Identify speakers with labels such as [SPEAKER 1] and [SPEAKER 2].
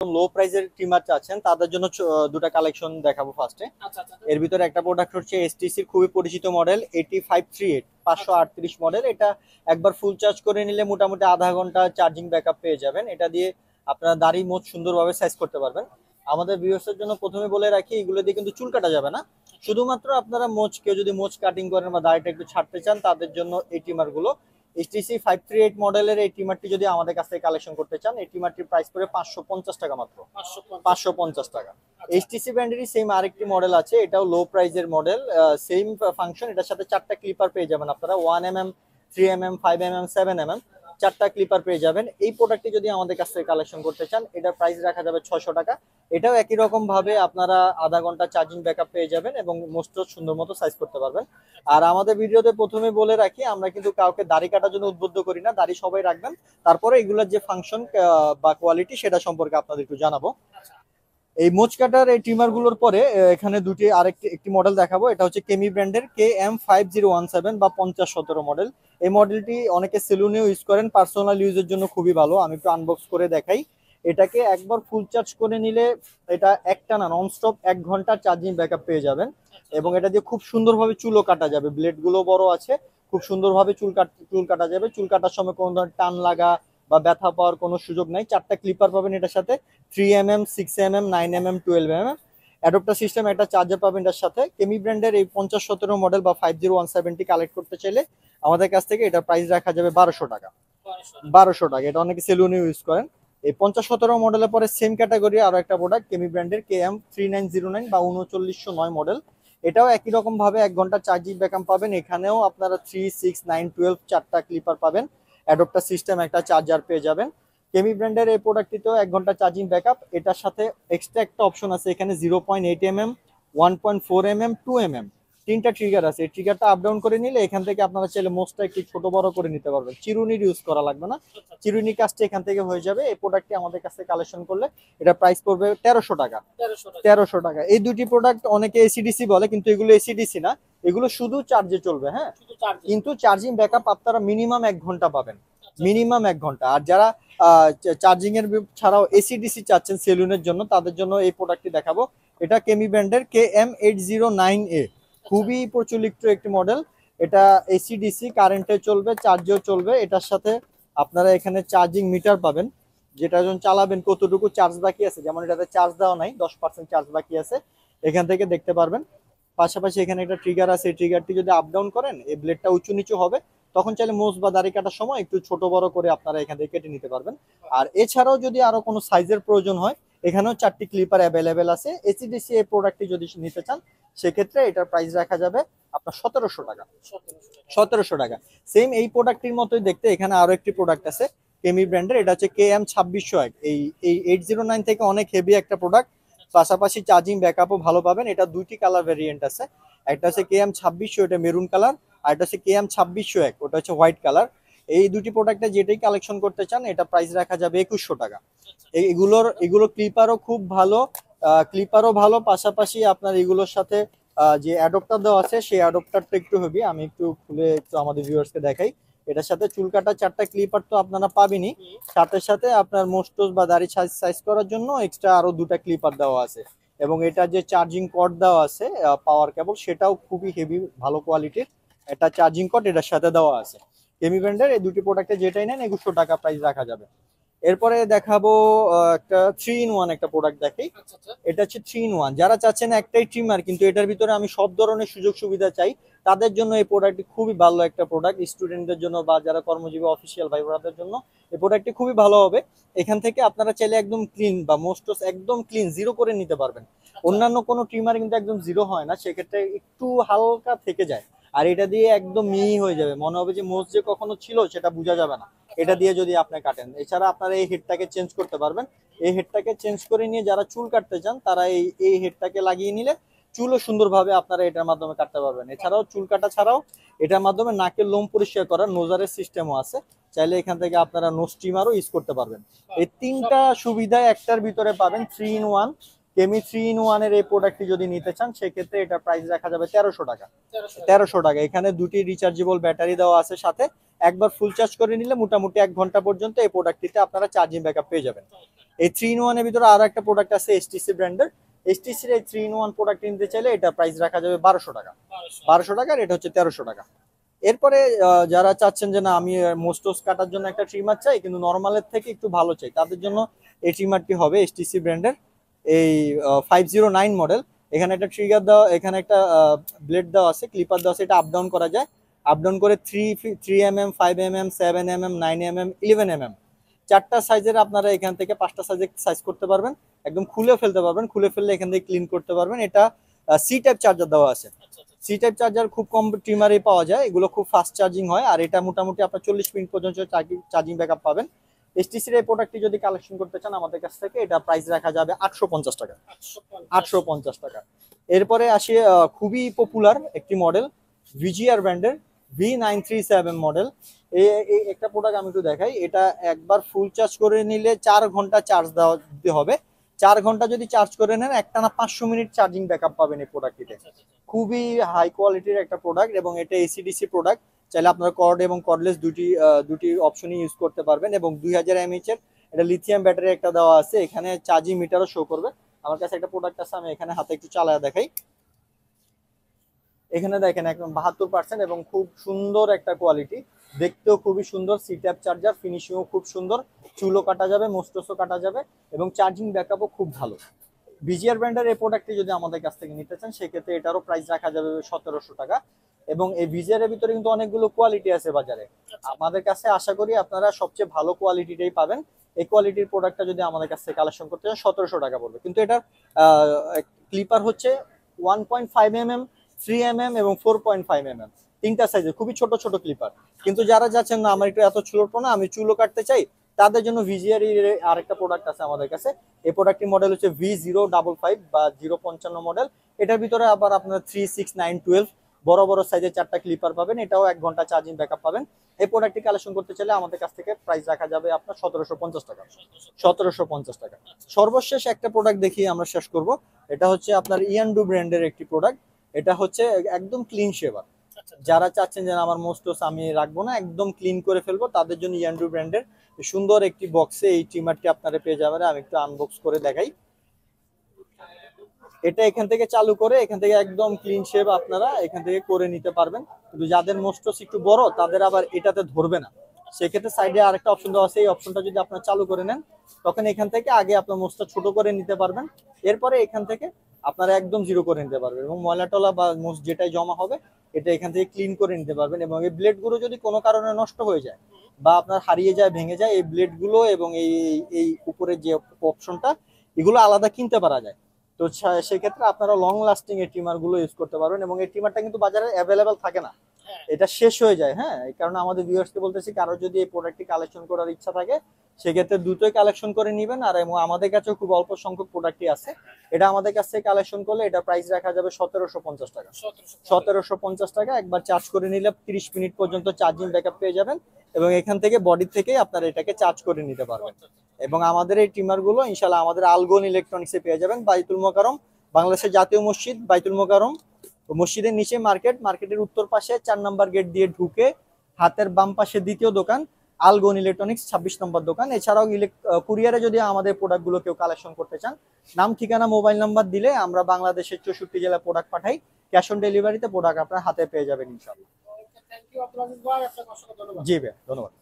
[SPEAKER 1] লো প্রাইসের ট্রিমার চাচ্ছেন তাদের জন্য দুটা কালেকশন দেখাবো ফার্স্টে। এর ভিতরে একটা প্রোডাক্ট হচ্ছে এসটিসির খুবই পরিচিত মডেল 8538 538 মডেল। এটা একবার ফুল চার্জ করে নিলে মোটামুটি আধা ঘন্টা চার্জিং ব্যাকআপ পেয়ে যাবেন। এটা দিয়ে আপনারা দাড়ি মোচ সুন্দরভাবে সাইজ করতে পারবেন। আমাদের ভিউয়ার্সের জন্য প্রথমে বলে রাখি, এগুলো দিয়ে কিন্তু চুল কাটা যাবে না। শুধুমাত্র আপনারা কেউ যদি মোচ কাটিং করেন বা দাড়িটা একটু ছাড়তে চান তাদের জন্য এই ট্রিমার গুলো। এইচটিসি 538 মডেলের এই ট্রিমারটি যদি আমাদের কাছ থেকে কালেকশন করতে চান, এই ট্রিমারটির প্রাইস পড়ে 550 টাকা মাত্র। 550 টাকা। এইচটিসি ব্র্যান্ডেরই সেম আরেকটি মডেল আছে, এটাও লো প্রাইজের মডেল, সেম ফাংশন। এটার সাথে চারটা ক্লিপার পেয়ে যাবেন আপনারা, 1mm, 3mm, 5mm, 7mm, চারটা ক্লিপার পেয়ে যাবেন। এই প্রোডাক্টটি যদি আমাদের কাছ থেকে কালেকশন করতে চান, এটার প্রাইস রাখা যাবে 600 টাকা। এটাও একই রকম ভাবে আপনারা আধা ঘন্টা চার্জিং ব্যাকআপ পেয়ে যাবেন এবং মোস্ট সুন্দর মতো সাইজ করতে পারবেন। আর আমাদের ভিডিওতে প্রথমে বলে রাখি, আমরা কিন্তু কাউকে দাড়ি কাটার জন্য উদ্বুদ্ধ করি না, দাড়ি সবাই রাখবেন। তারপরে এগুলোর যে ফাংশন বা কোয়ালিটি সেটা সম্পর্কে আপনাদের একটু জানাবো। এই মোচ কাটার এই ট্রিমার গুলোর পরে এখানে একটি মডেল দেখাবো। এটা হচ্ছে কেমি ব্র্যান্ডের KM5017 বা 5017 মডেল। এই মডেলটি অনেকে সেলুনেও ইউজ করেন, পার্সোনাল ইউজের জন্য খুবই ভালো। আমি একটু আনবক্স করে দেখাই। এটাকে একবার ফুল চার্জ করে নিলে এটা একটানা ননস্টপ 1 ঘন্টা চার্জিং ব্যাকআপ পেয়ে যাবেন। এবং এটা দিয়ে খুব সুন্দরভাবে চুলও কাটা যাবে, ব্লেড গুলো বড় আছে, খুব সুন্দরভাবে চুল কাটা যাবে। চুল কাটার সময় কোনো ধরনের টান লাগা বা ব্যথা পাওয়ার কোনো সুযোগ নাই। চারটা ক্লিপার পাবেন এটার সাথে, 3mm, 6mm, 9mm, 12mm। Adapter system, একটা চার্জার পাবেন এটার সাথে। কেমি ব্র্যান্ডের এই 5017 মডেল বা 5017টি কালেক্ট করতে চাইলে আমাদের কাছ থেকে এটার প্রাইস রাখা যাবে 1200 টাকা। 1200 টাকা, এটা অনেকে সেলুনে ইউজ করেন। এই 5017 মডেলের পরে সেম ক্যাটাগরি আরো একটা প্রোডাক্ট কেমি ব্র্যান্ডের KM3909 বা 3909 মডেল। এটাও একই রকম ভাবে 1 ঘন্টা চার্জিং ব্যাকআপ পাবেন। এখানেও আপনারা 3, 6, 9, 12 চারটা ক্লিপার পাবেন, অ্যাডাপ্টার সিস্টেম, একটা চার্জার পেয়ে যাবেন। কেমি ব্র্যান্ডের এই প্রোডাক্টটিতেও 1 ঘন্টা চার্জিং ব্যাকআপ। এটার সাথে এক্সট্রা একটা অপশন আছে, এখানে 0.8mm, 1.4mm, 2mm তিনটা ট্রিগার আছে। এই ট্রিগারটা আপ ডাউন করে নিলে এখান থেকে আপনারা চাইলে মোস্টটা একটু ছোট বড় করে নিতে পারবেন। চিরুনির ইউজ করা লাগবে না, চিরুনির কাজটা এখান থেকে হয়ে যাবে। এই প্রোডাক্টটি আমাদের কাছে কালেকশন করলে এটা প্রাইস পড়বে 1300 টাকা। 1300 টাকা। এই দুটি প্রোডাক্ট অনেকে এসিডিসি বলে, কিন্তু এগুলো এসিডিসি না, এগুলো শুধু চার্জে চলবে। হ্যাঁ, কিন্তু চার্জিং ব্যাকআপ আপনারা মিনিমাম 1 ঘন্টা পাবেন, মিনিমাম 1 ঘন্টা। আর যারা চার্জিং এর ছাড়াও এসিডিসি চাচ্ছেন সেলুনের জন্য, তাদের জন্য এই প্রোডাক্টটি দেখাবো। এটা কেমি ব্র্যান্ডের KM809A, খুবই প্রচলিত একটি মডেল। এটা এসিডিসি কারেন্টে চলবে, চার্জেও চলবে। এটার সাথে আপনারা এখানে চার্জিং মিটার পাবেন, যেটা যখন চালাবেন কতটুকু চার্জ বাকি আছে, যেমন এটাতে চার্জ দেওয়া নাই, 10% চার্জ বাকি আছে, এখান থেকে দেখতে পারবেন। পাশাপাশি এখানে একটা ট্রিগার আছে, এই ট্রিগারটি যদি আপ ডাউন করেন এই ব্লেডটা উঁচু নিচু হবে, তখন চাইলে মোজ বা দাড়ি কাটার সময় একটু ছোট বড় করে আপনারা এখান থেকে কেটে নিতে পারবেন। আর এছাড়াও যদি আরো কোনো সাইজের প্রয়োজন হয়, এখানেও 4টি ক্লিপার অ্যাভেলেবেল আছে। এসিডিসি এই প্রোডাক্টটি যদি নিতে চান, সেক্ষেত্রে এটার প্রাইস রাখা যাবে আপনার 1700 টাকা। 1700 টাকা। সেম এই প্রোডাক্টটির মতোই দেখতে এখানে আরো একটি প্রোডাক্ট আছে কেমি ব্র্যান্ডের, এটা হচ্ছে KM2601। এই 809 থেকে অনেক হেভি একটা প্রোডাক্ট, পাশাপাশি চার্জিং ব্যাকআপও ভালো পাবেন। এটা দুইটি কালার ভেরিয়েন্ট আছে, একটা হচ্ছে KM2600, এটা মেরুন কালার, আর এটা হচ্ছে KM2601, ওটা হচ্ছে হোয়াইট কালার। এই দুটি প্রোডাক্টে যেটাই কালেকশন করতে চান, এটা প্রাইস রাখা যাবে 2100 টাকা। এগুলো ক্লিপারও খুব ভালো, ক্লিপারও ভালো, পাশাপাশি আপনার এগুলোর সাথে যে অ্যাডপ্টার দেওয়া আছে সেই অ্যাডপ্টারটা একটু হেভি। আমি একটু খুলে একটু আমাদের ভিউয়ার্সকে দেখাই। এটার সাথে চুল কাটা 4টা ক্লিপার তো আপনারা পাবেনই, সাথে সাথে আপনার মোস্টোস বা দাড়ি সাইজ করার জন্য এক্সট্রা আরো 2টা ক্লিপার দেওয়া আছে। এবং এটা যে চার্জিং কর্ড দেওয়া আছে, পাওয়ার কেবল, সেটাও খুবই হেভি ভালো কোয়ালিটির একটা চার্জিং কর্ড এটার সাথে দেওয়া আছে। কেমি ব্র্যান্ডের এই দুটি প্রোডাক্টে যেটাই নেন 2100 টাকা প্রাইস রাখা যাবে। এরপরে দেখাবো একটা 3-in-1 একটা প্রোডাক্ট দেখাই। এটা হচ্ছে 3-in-1। যারা চাচ্ছেন একটাই ট্রিমার কিন্তু এটার ভিতরে আমি সব ধরনের সুযোগ সুবিধা চাই, তাদের জন্য এই প্রোডাক্টটি খুবই ভালো একটা প্রোডাক্ট। স্টুডেন্টদের জন্য বা যারা কর্মজীবী অফিসিয়াল ভাই বোনদের জন্য এই প্রোডাক্টটি খুবই ভালো হবে। এখান থেকে আপনারা চাইলে একদম ক্লিন বা মোস্টস একদম ক্লিন জিরো করে নিতে পারবেন। অন্যান্য কোনো ট্রিমার কিন্তু একদম জিরো হয় না, সেক্ষেত্রে একটু হালকা থেকে যায়। আর এটা দিয়ে একদম মিহি হয়ে যাবে, মনে হবে যে মোজ যে কখনো ছিল সেটা বোঝা যাবে না এটা দিয়ে যদি আপনি কাটেন। এছাড়া আপনারা এই হেডটাকে চেঞ্জ করতে পারবেন। এই হেডটাকে চেঞ্জ করে নিয়ে যারা চুল কাটতে চান, তারা এই হেডটাকে লাগিয়ে নিলে চুলও সুন্দরভাবে আপনারা এটার মাধ্যমে কাটতে পারবেন। এছাড়াও চুল কাটা ছাড়াও এটার মাধ্যমে নাকের লোম পরিষ্কার করার নোজারের সিস্টেমও আছে, চাইলে এখান থেকে আপনারা নো স্টিমারও ইউজ করতে পারবেন। এই তিনটা সুবিধা একটার ভিতরে পাবেন, 3-in-1। কেমি 3 in 1 এর এই প্রোডাক্টটি যদি নিতে চান সেক্ষেত্রে এটা প্রাইস রাখা যাবে 1300 টাকা। 1300 টাকা। এখানে দুটি রিচার্জেবল ব্যাটারি দেওয়া আছে সাথে, একবার ফুল চার্জ করে নিলে মোটামুটি 1 ঘন্টা পর্যন্ত এই প্রোডাক্টটিতে আপনারা চার্জিং ব্যাকআপ পেয়ে যাবেন। এই 3 in 1 এর ভিতরে আরো একটা প্রোডাক্ট আছে এসটিসি ব্র্যান্ডের। এসটিসির এই 3 in 1 প্রোডাক্ট নিতে চাইলে এটা প্রাইস রাখা যাবে 1200 টাকা। 1200 টাকা, আর এটা হচ্ছে 1300 টাকা। এরপরে যারা চাচ্ছেন যে না আমি মোস্টোস কাটার জন্য একটা ট্রিমার চাই কিন্তু নরমালের থেকে একটু ভালো চাই, তাদের জন্য এই ট্রিমারটি হবে এসটিসি ব্র্যান্ডের এই 509 মডেল। এখানে একটা ট্রিগার দেওয়া, এখানে একটা ব্লেড দেওয়া আছে, ক্লিপার দেওয়া আছে, এটা আপ ডাউন করা যায়। আপ ডাউন করে 3 mm, 5 mm, 7 mm, 9 mm, 11 mm চারটা সাইজের আপনারা এখান থেকে 5টা সাইজে সাইজ করতে পারবেন, একদম খুলে ফেলতে পারবেন, খুলে ফেললে এখান থেকে ক্লিন করতে পারবেন। এটা সি টাইপ চার্জার দেওয়া আছে। সি টাইপ চার্জার খুব কম ট্রিমারে পাওয়া যায়, এগুলো খুব ফাস্ট চার্জিং হয়, আর এটা মোটামুটি আপনার 40 মিনিট পর্যন্ত চার্জিং ব্যাকআপ পাবেন। এসটিসির এই প্রোডাক্টটি যদি কালেকশন করতে চান আমাদের কাছ থেকে এটা প্রাইস রাখা যাবে 850 টাকা। 850 টাকা। এরপরে আসি খুবই পপুলার একটি মডেল ভিজিআর ব্র্যান্ডের V937 মডেল। এই একটা প্রোডাক্ট আমি একটু দেখাই। এটা একবার ফুল চার্জ করে নিলে 4 ঘন্টা চার্জ দিতে হবে। 4 ঘন্টা যদি চার্জ করে নেন একটানা 500 মিনিট চার্জিং ব্যাকআপ পাবেন এই প্রোডাক্টটিতে। খুবই হাই কোয়ালিটির একটা প্রোডাক্ট এবং এটা এসিডিসি প্রোডাক্ট। চাইলে আপনারা কর্ড এবং কর্ডলেস দুটি অপশনই ইউজ করতে পারবেন এবং 2000 mAh এর এটা লিথিয়াম ব্যাটারি একটা দেওয়া আছে। এখানে চার্জিং মিটারও শো করবে। আমার কাছে একটা প্রোডাক্ট আছে, আমি এখানে হাতে একটু চালায় দেখাই। এখানে দেখেন একদম 72% এবং খুব সুন্দর একটা কোয়ালিটি, দেখতেও খুবই সুন্দর। সি ট্যাপ চার্জার, ফিনিশিংও খুব সুন্দর, চুলও কাটা যাবে, মোস্টোসও কাটা যাবে এবং চার্জিং ব্যাকআপও খুব ভালো। ভিজিআর ব্র্যান্ডের এই প্রোডাক্টটি যদি আমাদের কাছ থেকে নিতে চান সেক্ষেত্রে এটারও প্রাইস রাখা যাবে 1700 টাকা। এবং এই ভিজিআর এর ভিতরে কিন্তু অনেকগুলো কোয়ালিটি আছে বাজারে, আমাদের কাছে আশা করি আপনারা সবচেয়ে ভালো কোয়ালিটিটাই পাবেন। এই কোয়ালিটির প্রোডাক্টটা যদি আমাদের কাছ থেকে কালেকশন করতে চান 1700 টাকা পড়বে, কিন্তু এটার ক্লিপার হচ্ছে 1.5 mm, 3 mm এবং 4.5 mm, তিনটা সাইজের খুবই ছোট ছোট ক্লিপার। কিন্তু যারা যাচ্ছেন না আমার একটু এত ছোট না, আমি চুলও কাটতে চাই, তাদের জন্য ভিজিআর এর আরেকটা প্রোডাক্ট আছে আমাদের কাছে। এই প্রোডাক্টটির মডেল হচ্ছে V055 বা 055 মডেল। এটার ভিতরে আবার আপনার 3, 6, 9, 12 বড় বড় সাইজের 4টা ক্লিপার পাবেন, এটাও 1 ঘন্টা চার্জিং ব্যাকআপ পাবেন। এই প্রোডাক্টটি কালেকশন করতে চাইলে আমাদের কাছ থেকে প্রাইস রাখা যাবে আপনার 1750 টাকা। 1750 টাকা। সর্বশেষ একটা প্রোডাক্ট দেখিয়ে আমরা শেষ করব। এটা হচ্ছে আপনার ইয়ান্ডু ব্র্যান্ডের একটি প্রোডাক্ট। এটা হচ্ছে একদম ক্লিন শেভার। যারা চাচ্ছেন যে আমার মোস্টোস আমি রাখবো না, একদম ক্লিন করে ফেলবো, তাদের জন্য ইয়ান্ডু ব্র্যান্ডের সুন্দর একটি বক্সে এই ট্রিমারটি আপনারা পেয়ে যাবেন। আমি একটু আনবক্স করে দেখাই। এটা এখান থেকে চালু করে এখান থেকে একদম ক্লিন শেভ আপনারা এখান থেকে করে নিতে পারবেন। কিন্তু যাদের মোস্টোস একটু বড় তাদের আবার এটাতে ধরবে না, সেক্ষেত্রে সাইডে আরেকটা অপশন দেওয়া আছে। এই অপশনটা যদি আপনারা চালু করে নেন তখন এখান থেকে আগে আপনার মোস্টটা ছোট করে নিতে পারবেন, এরপরে এখান থেকে আপনারা একদম জিরো করে নিতে পারবেন এবং ময়লা টলা বা মোস্ট যেটাই জমা হবে এটা এখান থেকে ক্লিন করে নিতে পারবেন। এবং এই ব্লেডগুলো যদি কোনো কারণে নষ্ট হয়ে যায় বা আপনার হারিয়ে যায়, ভেঙে যায়, এই ব্লেডগুলো এবং এই উপরের যে অপশনটা এগুলো আলাদা কিনতে পারা যায়। তো সেক্ষেত্রে আপনারা লং লাস্টিং এই ট্রিমার গুলো ইউজ করতে পারবেন এবং এই ট্রিমারটা কিন্তু বাজারে অ্যাভেলেবেল থাকে না, এটা শেষ হয়ে যায়। হ্যাঁ, এই কারণে আমাদের ভিউয়ার্সকে বলতেছি কারো যদি এই প্রোডাক্টটি কালেকশন করার ইচ্ছা থাকে সেক্ষেত্রে দ্রুতই কালেকশন করে নেবেন। আর আমাদের কাছেও খুব অল্প সংখ্যক প্রোডাক্টই আছে, এটা আমাদের কাছ থেকে কালেকশন করলে এটা প্রাইস রাখা যাবে 1750 টাকা। 1750 টাকা। একবার চার্জ করে নিলে 30 মিনিট পর্যন্ত চার্জিং ব্যাকআপ পেয়ে যাবেন এবং এখান থেকে বডি থেকে আপনারা এটাকে চার্জ করে নিতে পারবেন। এবং আমাদের এই ট্রিমার গুলো ইনশাআল্লাহ আমাদের আলগোন ইলেকট্রনিক্সে পেয়ে যাবেন, বাইতুল মোকাররম, বাংলাদেশের জাতীয় মসজিদ বাইতুল মোকাররম মসজিদের নিচে মার্কেট, মার্কেটের উত্তর পাশে 4 নম্বর গেট দিয়ে ঢুকে হাতের বাম পাশে দ্বিতীয় দোকান আলগোন ইলেকট্রনিক্স 26 নম্বর দোকান। এছাড়াও কুরিয়ারে যদি আমাদের প্রোডাক্টগুলো কেউ কালেকশন করতে চান, নাম ঠিকানা মোবাইল নাম্বার দিলে আমরা বাংলাদেশের 64 জেলা প্রোডাক্ট পাঠাই, ক্যাশ অন ডেলিভারিতে প্রোডাক্ট আপনার হাতে পেয়ে যাবেন ইনশাআল্লাহ। জি ভাই, ধন্যবাদ।